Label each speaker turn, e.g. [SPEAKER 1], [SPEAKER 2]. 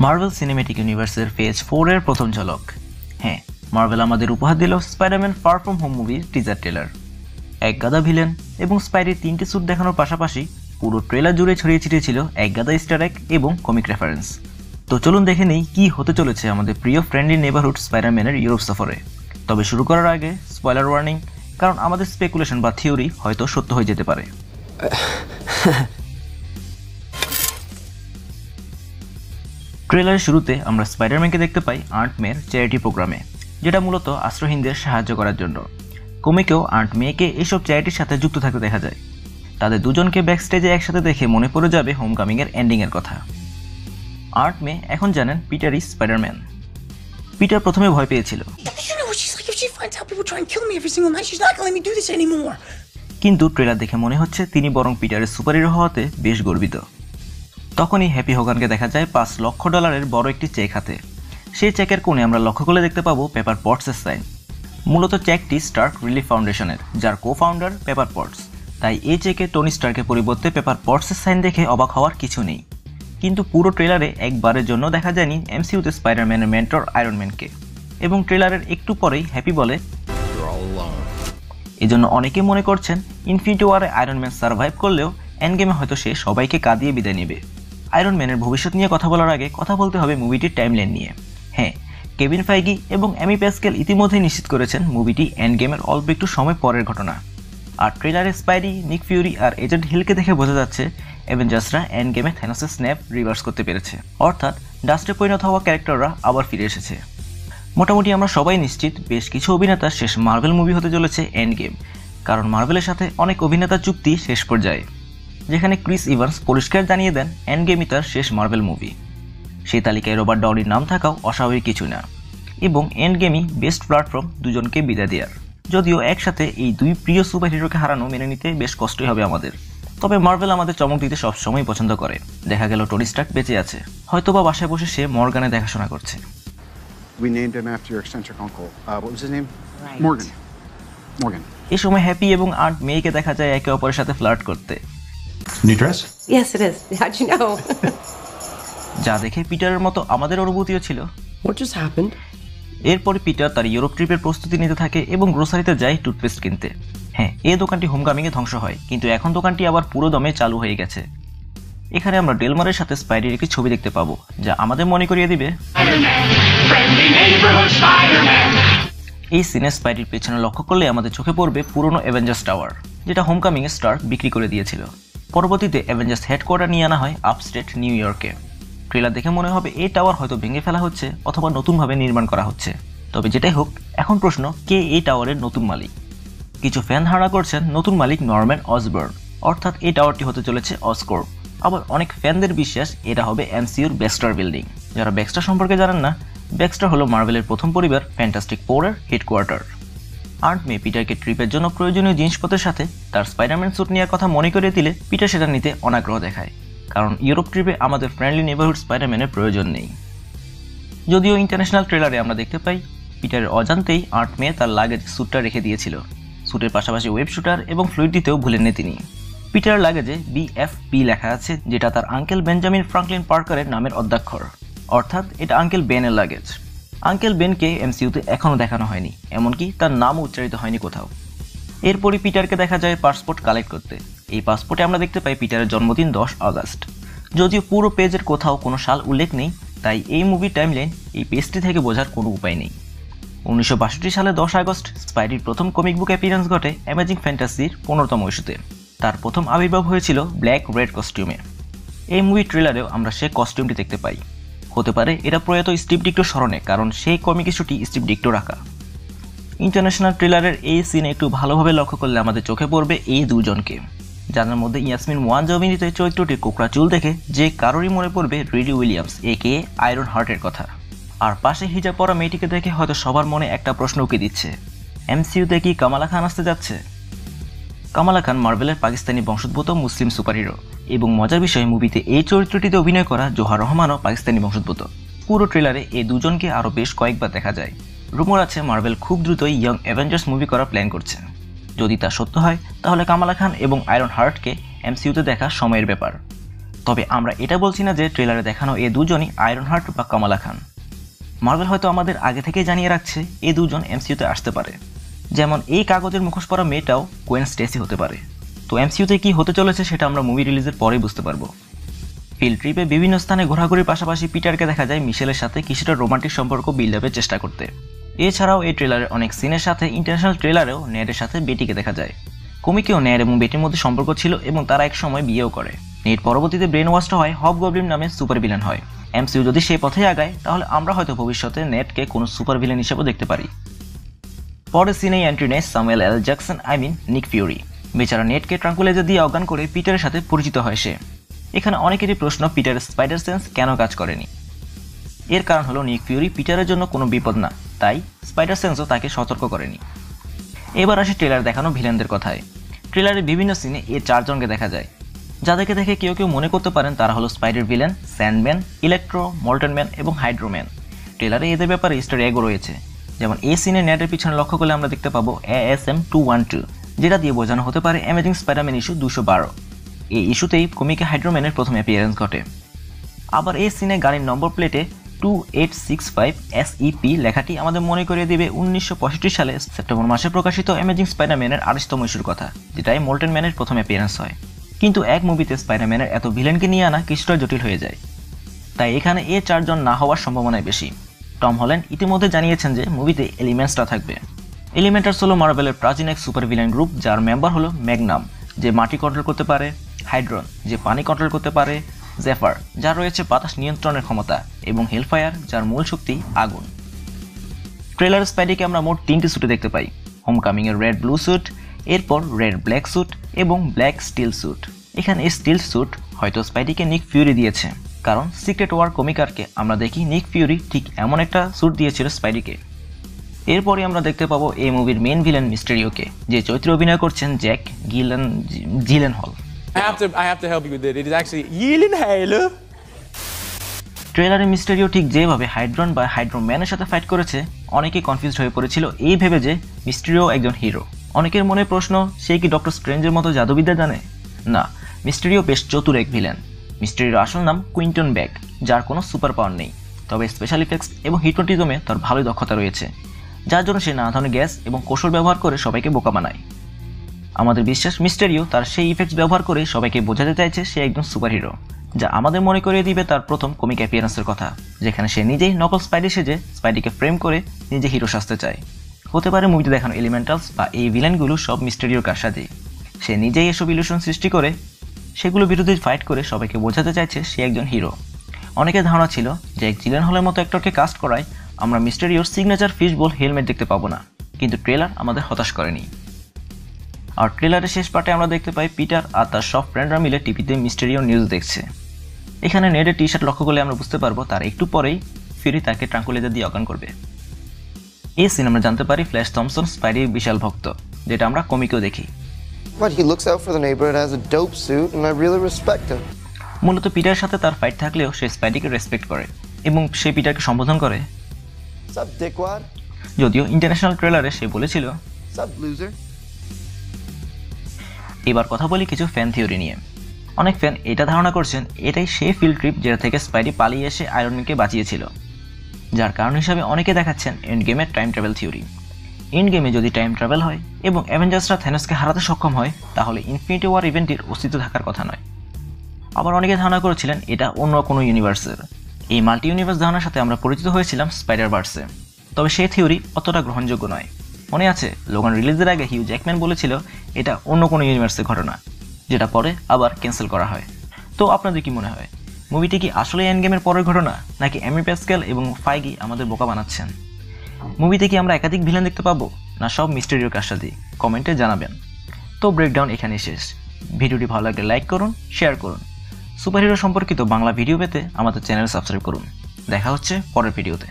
[SPEAKER 1] Marvel cinematic ইউনিভার্সের phase 4 এর প্রথম ঝলক। হ্যাঁ, মার্ভেল আমাদের উপহার দিল স্পাইডারম্যান ফার ফ্রম হোম মুভির টিজার ট্রেলার। এক গাদা ভিলেন এবং স্পাইডারের 3টি স্যুট দেখানোর পাশাপাশি পুরো ট্রেলার জুড়ে ছড়িয়ে ছিটিয়ে ছিল এক গাদা ইস্টার এগ এবং কমিক রেফারেন্স। তো চলুন দেখে নেই কি হতে চলেছে আমাদের প্রিয় ফ্রেন্ডলি নেবারহুড স্পাইডারম্যানের ইউরোপ সফরে। তবে শুরু করার আগে স্পয়লার ওয়ার্নিং, কারণ আমাদের স্পেকুলেশন বা থিওরি হয়তো সত্য হয়ে যেতে পারে। ট্রেলারের শুরুতে আমরা স্পাইডারম্যানকে দেখতে পাই আন্ট মেয়ের চ্যারিটি প্রোগ্রামে, যেটা মূলত আশ্রয়হীনদের সাহায্য করার জন্য। কমিকেও আন্ট মেয়েকে এইসব চ্যারিটির সাথে যুক্ত থাকতে দেখা যায়। তাদের দুজনকে ব্যাকস্টেজে একসাথে দেখে মনে পড়ে যাবে হোমকামিংয়ের এন্ডিংয়ের কথা। আন্ট মে এখন জানেন পিটার ইজ স্পাইডারম্যান। পিটার প্রথমে ভয় পেয়েছিল, কিন্তু ট্রেলার দেখে মনে হচ্ছে তিনি বরং পিটারের সুপারহিরো হওয়াতে বেশ গর্বিত। তখনই হ্যাপি হোগানকে দেখা যায় $5 লক্ষ বড় একটি চেক হাতে। সেই চেকের কোণে আমরা লক্ষ্য করলে দেখতে পাবো পেপার পটসের সাইন। মূলত চেকটি স্টার্ক রিলিফ ফাউন্ডেশনের, যার কো ফাউন্ডার পেপার পটস। তাই এই চেকে টনি স্টার্কের পরিবর্তে পেপার পটসের সাইন দেখে অবাক হওয়ার কিছু নেই। কিন্তু পুরো ট্রেলারে একবারের জন্য দেখা যায়নি এমসিইউতে স্পাইডারম্যানের মেন্টর আয়রন ম্যানকে। এবং ট্রেলারের একটু পরেই হ্যাপি বলে, এজন্য অনেকে মনে করছেন ইনফিনিটি ওয়ারে আয়রন ম্যান সার্ভাইভ করলেও এন্ড গেমে হয়তো সে সবাইকে কাঁদিয়ে বিদায় নেবে। আয়রন ম্যানের ভবিষ্যৎ নিয়ে কথা বলার আগে কথা বলতে হবে মুভিটির টাইমলাইন নিয়ে। হ্যাঁ, কেভিন ফাইগি এবং অ্যামি প্যাসকেল ইতিমধ্যেই নিশ্চিত করেছেন মুভিটি এন্ড গেমের অল্প একটু সময় পরের ঘটনা। আর ট্রেলারে স্পাইডি, নিক ফিউরি আর এজেন্ট হিলকে দেখে বোঝা যাচ্ছে অ্যাভেঞ্জার্সরা এন্ড গেমে থ্যানোসের স্ন্যাপ রিভার্স করতে পেরেছে, অর্থাৎ ডাস্টে পরিণত হওয়া ক্যারেক্টাররা আবার ফিরে এসেছে। মোটামুটি আমরা সবাই নিশ্চিত বেশ কিছু অভিনেতার শেষ মার্ভেল মুভি হতে চলেছে এন্ড গেম, কারণ মার্ভেলের সাথে অনেক অভিনেতার চুক্তি শেষ পর্যায়ে, যেখানে ক্রিস ইভান্স পরিষ্কার জানিয়ে দেন এন্ড গেমই তার শেষ মার্ভেল মুভি। সেই তালিকায় রবার্ট ডাউনির নাম থাকাও অস্বাভাবিক কিছু না, এবং এন্ড গেমই বেস্ট প্ল্যাটফর্ম দুজনকে বিদায় দেওয়ার। যদিও একসাথে এই দুই প্রিয় সুপার হিরোকে হারানো মেনে নিতে বেশ কষ্টই হবে আমাদের। তবে মার্ভেল আমাদের চমক দিতে সবসময় পছন্দ করে। দেখা গেল টনি স্টার্ক বেঁচে আছে, হয়তোবা বাসায় বসে সে মর্গানে দেখাশোনা করছে।
[SPEAKER 2] We named him after your eccentric uncle. What was his name?
[SPEAKER 3] Right.
[SPEAKER 2] Morgan.
[SPEAKER 1] এই সময় হ্যাপি এবং আন্ট মেয়েকে দেখা যায় একে অপরের সাথে ফ্লার্ট করতে।
[SPEAKER 4] New dress?
[SPEAKER 3] Yes, it is. How'd you know?
[SPEAKER 1] যা দেখে পিটারের মতো আমাদের অনুভূতিও ছিল।
[SPEAKER 4] What just happened?
[SPEAKER 1] এরপরে পিটার তার ইউরোপ ট্রিপের প্রস্তুতি নিতে থাকে এবং গ্রোসারিতে যায় টুথপেস্ট কিনতে। হ্যাঁ, এই দোকানটি হোমকামিংয়ে ধ্বংস হয়, কিন্তু এখন দোকানটি আবার পুরো দমে চালু হয়ে গেছে। এখানে আমরা ডেলমারের সাথে স্পাইডির একটি ছবি দেখতে পাবো, যা আমাদের মনে করিয়ে দিবে এই সিনে স্পাইডির পেছনে লক্ষ্য করলে আমাদের চোখে পড়বে পুরনো অ্যাভেঞ্জার্স টাওয়ার, যেটা হোমকামিংয়ে স্টার্ক বিক্রি করে দিয়েছিল। পরবর্তীতে অ্যাভেঞ্জার্স হেডকোয়ার্টার নিয়ে আনা হয় আপস্টেট নিউ ইয়র্কে। ট্রেলার দেখে মনে হবে এই টাওয়ার হয়তো ভেঙে ফেলা হচ্ছে অথবা নতুনভাবে নির্মাণ করা হচ্ছে। তবে যেটাই হোক, এখন প্রশ্ন, কে এই টাওয়ারের নতুন মালিক? কিছু ফ্যান ধারণা করছেন নতুন মালিক নরম্যান অসবর্ন, অর্থাৎ এই টাওয়ারটি হতে চলেছে অসকর্প। আবার অনেক ফ্যানদের বিশ্বাস এটা হবে এমসিইউর ব্যাক্সটার বিল্ডিং। যারা ব্যাক্সটার সম্পর্কে জানেন না, ব্যাক্সটার হলো মার্ভেলের প্রথম পরিবার ফ্যান্টাস্টিক ফোরের হেডকোয়ার্টার। আন্ট মে পিটারকে ট্রিপের জন্য প্রয়োজনীয় জিনিসপত্রের সাথে তার স্পাইডারম্যান স্যুট নেওয়ার কথা মনে করিয়ে দিলে পিটার সেটা নিতে অনাগ্রহ দেখায়, কারণ ইউরোপ ট্রিপে আমাদের ফ্রেন্ডলি নেবারহুড স্পাইডারম্যানের প্রয়োজন নেই। যদিও ইন্টারন্যাশনাল ট্রেলারে আমরা দেখতে পাই পিটারের অজান্তেই আন্ট মে তার লাগেজ স্যুটটা রেখে দিয়েছিল। স্যুটের পাশাপাশি ওয়েব শুটার এবং ফ্লুইড দিতেও ভুলেননি তিনি। পিটার লাগেজে BFP লেখা আছে, যেটা তার আঙ্কেল বেঞ্জামিন ফ্রাঙ্কলিন পার্কারের নামের অধ্যাক্ষর, অর্থাৎ এটা আঙ্কেল বেনের লাগেজ। আঙ্কেল বেনকে এমসিইউতে এখনও দেখানো হয়নি, এমনকি তার নামও উচ্চারিত হয়নি কোথাও। এরপরই পিটারকে দেখা যায় পাসপোর্ট কালেক্ট করতে। এই পাসপোর্টে আমরা দেখতে পাই পিটারের জন্মদিন 10 আগস্ট। যদিও পুরো পেজের কোথাও কোনো সাল উল্লেখ নেই, তাই এই মুভির টাইমলাইন এই পেজটি থেকে বোঝার কোনো উপায় নেই। 1962 সালে 10 আগস্ট স্পাইডির প্রথম কমিক বুক অ্যাপিয়ারেন্স ঘটে অ্যামেজিং ফ্যান্টাসির 15তম ইস্যুতে। তার প্রথম আবির্ভাব হয়েছিল ব্ল্যাক রেড কস্টিউমে। এই মুভি ট্রেলারেও আমরা সেই কস্টিউমটি দেখতে পাই। হতে পারে এটা প্রয়াত স্টিভ ডিক্টোর স্মরণে, কারণ সেই কমিক ইস্যুটি স্টিভ ডিক্টো রাখা। ইন্টারন্যাশনাল ট্রেলারের এই সিনে একটু ভালোভাবে লক্ষ্য করলে আমাদের চোখে পড়বে এই দুজনকে, যাদের মধ্যে ইয়াসমিন ওয়ানজা অভিনীত চরিত্রটির কোকড়া চুল দেখে যে কারোরই মনে পড়বে রিডি উইলিয়ামস একে আয়রন হার্টের কথা। আর পাশে হিজাব পরা মেয়েটিকে দেখে হয়তো সবার মনে একটা প্রশ্ন উকি দিচ্ছে, এমসিইউতে কি কামালা খান আসতে যাচ্ছে? কামালা খান মার্ভেলের পাকিস্তানি বংশোদ্ভূত মুসলিম সুপারহিরো, এবং মজার বিষয় মুভিতে এই চরিত্রটিতে অভিনয় করা জোহার রহমানও পাকিস্তানি বংশোদ্ভূত। পুরো ট্রেলারে এই দুজনকে আরও বেশ কয়েকবার দেখা যায়। রুমর আছে মার্ভেল খুব দ্রুতই ইয়ং অ্যাভেঞ্জার্স মুভি করার প্ল্যান করছে। যদি তা সত্য হয়, তাহলে কামালা খান এবং আয়রন হার্টকে এমসিইউতে দেখা সময়ের ব্যাপার। তবে আমরা এটা বলছি না যে ট্রেলারে দেখানো এই দুজনই আয়রন হার্ট বা কামালা খান। মার্ভেল হয়তো আমাদের আগে থেকেই জানিয়ে রাখছে এই দুজন এমসিইউতে আসতে পারে, যেমন এই কাগজের মুখোশ পরা মেয়েটাও গোয়েন স্টেসি হতে পারে। তো এমসিইউতে কি হতে চলেছে সেটা আমরা মুভি রিলিজের পরেই বুঝতে পারবো। ফিল্ড ট্রিপে বিভিন্ন স্থানে ঘোরাঘুরির পাশাপাশি পিটারকে দেখা যায় মিশেলের সাথে কিছুটা রোমান্টিক সম্পর্ক বিল্ড আপের চেষ্টা করতে। এছাড়াও এই ট্রেলারের অনেক সিনের সাথে ইন্টারন্যাশনাল ট্রেলারেও নেডের সাথে বেটিকে দেখা যায়। কমিকেও নেড এবং বেটির মধ্যে সম্পর্ক ছিল এবং তারা এক সময় বিয়েও করে। নেড পরবর্তীতে ব্রেন ওয়াশড হয়, হবগবলিন নামে সুপার ভিলেন হয়। এমসিইউ যদি সেই পথে আগায় তাহলে আমরা হয়তো ভবিষ্যতে নেডকে কোনো সুপার ভিলেন হিসেবেও দেখতে পারি। পরের সিনেই এন্ট্রি নেয় স্যামুয়েল এল জ্যাকসন, নিক ফিউরি। বেচারা নেডকে ট্রাঙ্কুলাইজার দিয়ে অজ্ঞান করে পিটারের সাথে পরিচিত হয় সে। এখানে অনেকেরই প্রশ্ন পিটারের স্পাইডার সেন্স কেন কাজ করেনি। এর কারণ হলো নিক ফিউরি পিটারের জন্য কোনো বিপদ না, তাই স্পাইডার সেন্সও তাকে সতর্ক করেনি। এবার আসে ট্রেলার দেখানো ভিলেনদের কথায়। ট্রেলারের বিভিন্ন সিনে এই চারজনকে দেখা যায়, যাদেরকে দেখে কেউ কেউ মনে করতে পারেন তারা হলো spider villain, Sandman, Electro, molten man এবং হাইড্রোম্যান। ট্রেলারে এদের ব্যাপারে ইস্টার এগও রয়েছে, যেমন এই সিনে নেটের পিছনে লক্ষ্য করলে আমরা দেখতে পাবো ASM-212, যেটা দিয়ে বোঝানো হতে পারে অ্যামেজিং স্পাইডারম্যান ইস্যু 212। এই ইস্যুতেই কমিকে হাইড্রোম্যানের প্রথম অ্যাপিয়ারেন্স ঘটে। আবার এই সিনে গাড়ির নম্বর প্লেটে 2865 SEP লেখাটি আমাদের মনে করিয়ে দিবে 1965 সালে সেপ্টেম্বর মাসে প্রকাশিত অ্যামেজিং স্পাইডারম্যানের 28তম ইস্যুর কথা, যেটাই মোল্টন ম্যানের প্রথম অ্যাপিয়ারেন্স হয়। কিন্তু এক মুভিতে স্পাইডারম্যানের এত ভিলেনকে নিয়ে আনা কিছুটা জটিল হয়ে যায়, তাই এখানে এই চারজন না হওয়ার সম্ভাবনাই বেশি। টম হল্যান্ড ইতিমধ্যে জানিয়েছেন যে মুভিতে এলিমেন্টসটা থাকবে। এলিমেন্টার্স হলো মার্ভেলের প্রাচীন এক সুপার ভিলেন গ্রুপ, যার মেম্বার হলো ম্যাগনাম, যে মাটি কন্ট্রোল করতে পারে, হাইড্রন, যে পানি কন্ট্রোল করতে পারে, জেফার, যার রয়েছে বাতাস নিয়ন্ত্রণের ক্ষমতা, এবং হেলফায়ার, যার মূল শক্তি আগুন। ট্রেলার স্পাইডিকে আমরা মোট 3টি স্যুটে দেখতে পাই। হোমকামিং এর রেড ব্লু স্যুট, এরপর রেড ব্ল্যাক স্যুট এবং ব্ল্যাক স্টিল স্যুট। এখানে এই স্টিল স্যুট হয়তো স্পাইডিকে নিক ফিউরি দিয়েছে, কারণ সিক্রেট ওয়ার কমিকারকে আমরা দেখি নিক ফিউরি ঠিক এমন একটা স্যুট দিয়েছিল স্পাইডিকে। এরপরে আমরা দেখতে পাবো এই মুভির মেইন ভিলেন মিস্টেরিওকে, যে চরিত্রে অভিনয় করছেন Jack জিলেনহল।
[SPEAKER 5] I have to help you with it. It is actually Gyllenhaal.
[SPEAKER 1] ট্রেলারে মিস্টেরিও ঠিক যেভাবে হাইড্রন বা হাইড্রোম্যানের সাথে ফাইট করেছে, অনেকে কনফিউজড হয়ে পড়েছিল এই ভেবে যে মিস্টেরিও একজন হিরো। অনেকের মনে প্রশ্ন, সে কি ডক্টর স্ট্রেঞ্জের মতো জাদুবিদ্যা জানে? না, মিস্টেরিও বেশ চতুর এক ভিলেন। মিস্টেরিওর আসল নাম কুইন্টন ব্যাগ, যার কোনো সুপার পাওয়ার নেই, তবে স্পেশাল ইফেক্টস এবং হিপনোটিজমে তার ভালোই দক্ষতা রয়েছে, যার জন্য সে নানা ধরনের গ্যাস এবং কৌশল ব্যবহার করে সবাইকে বোকা বানায়। আমাদের বিশ্বাস মিস্টেরিও তার সেই ইফেক্টস ব্যবহার করে সবাইকে বোঝাতে চাইছে সে একজন সুপারহিরো, যা আমাদের মনে করিয়ে দিবে তার প্রথম কমিক অ্যাপিয়ারেন্সের কথা, যেখানে সে নিজেই নকল স্পাইডি সেজে স্পাইডিকে ফ্রেম করে নিজে হিরো সাজতে চায়। হতে পারে মুভিতে দেখানো এলিমেন্টালস বা এই ভিলেনগুলো সব মিস্টেরিওর কারসাজি। সে নিজেই এসব ইলুশন সৃষ্টি করে সেগুলো বিরুদ্ধে ফাইট করে সবাইকে বোঝাতে চাইছে সে একজন হিরো। অনেকের ধারণা ছিল যে এক জিলেনহলের মতো অ্যাক্টরকে কাস্ট করায় আমরা মিস্টেরিওর সিগনেচার ফিশবোল হেলমেট দেখতে পাবো না, কিন্তু ট্রেলার আমাদের হতাশ করেনি। আর ট্রেলারের শেষ পার্টে আমরা দেখতে পাই পিটার আর তার সব ফ্রেন্ডরা মিলে টিভিতে মিস্টেরিও নিউজ দেখছে। এখানে নেডের টি শার্ট লক্ষ্য করলে আমরা বুঝতে পারবো তার একটু পরেই ফিরি তাকে ট্রাঙ্কুলাইজার দিয়ে অজ্ঞান করবে। এই সিন আমরা জানতে পারি ফ্ল্যাশ থমসন স্পাইডির বিশাল ভক্ত, যেটা আমরা কমিকেও দেখি।
[SPEAKER 6] But he looks out for the neighborhood, has a dope suit, and I really respect him.
[SPEAKER 1] মূলত পিটারের সাথে তার ফাইট থাকলেও সে স্পাইডিকে রেসপেক্ট করে এবং সে পিটারকে সম্বোধন করে
[SPEAKER 6] Sup, dickwad?
[SPEAKER 1] যদিও ইন্টারন্যাশনাল ট্রেলারে সে বলেছিল
[SPEAKER 6] Sup, loser?
[SPEAKER 1] এবার কথা বলি কিছু ফ্যান থিওরি নিয়ে। অনেক ফ্যান এটা ধারণা করছেন এটাই সেই ফিল্ড ট্রিপ যেটা থেকে স্পাইডি পালিয়ে এসে আয়রন ম্যানকে বাঁচিয়েছিল, যার কারণ হিসাবে অনেকে দেখাচ্ছেন এন্ড গেমের টাইম ট্রাভেল থিওরি। এন্ড গেমে যদি টাইম ট্রাভেল হয় এবং অ্যাভেঞ্জার্সরা থ্যানোসকে হারাতে সক্ষম হয়, তাহলে ইনফিনিটি ওয়ার ইভেন্টের অস্তিত্ব থাকার কথা নয়। আবার অনেকে ধারণা করেছিলেন এটা অন্য কোনো ইউনিভার্সের। এই মাল্টি ইউনিভার্স ধারণার সাথে আমরা পরিচিত হয়েছিলাম স্পাইডার ভার্সে, তবে সেই থিওরি অতটা গ্রহণযোগ্য নয়। মনে আছে লোগান রিলিজের আগে হিউ জ্যাকম্যান বলেছিল এটা অন্য কোনো ইউনিভার্সের ঘটনা, যেটা পরে আবার ক্যান্সেল করা হয়। তো আপনাদের কি মনে হয়, মুভিটি কি আসলে এন্ড গেমের পরের ঘটনা, নাকি অ্যামি প্যাসকেল এবং ফাইগি আমাদের বোকা বানাচ্ছেন? মুভিতে কি আমরা একাধিক ভিলেন দেখতে পাবো, না সব মিস্টেরিওর কারসাজি? কমেন্টে জানাবেন। তো ব্রেকডাউন এখানেই শেষ। ভিডিওটি ভালো লাগলে লাইক করুন, শেয়ার করুন। সুপারহিরো সম্পর্কিত বাংলা ভিডিও পেতে আমাদের চ্যানেল সাবস্ক্রাইব করুন। দেখা হচ্ছে পরের ভিডিওতে।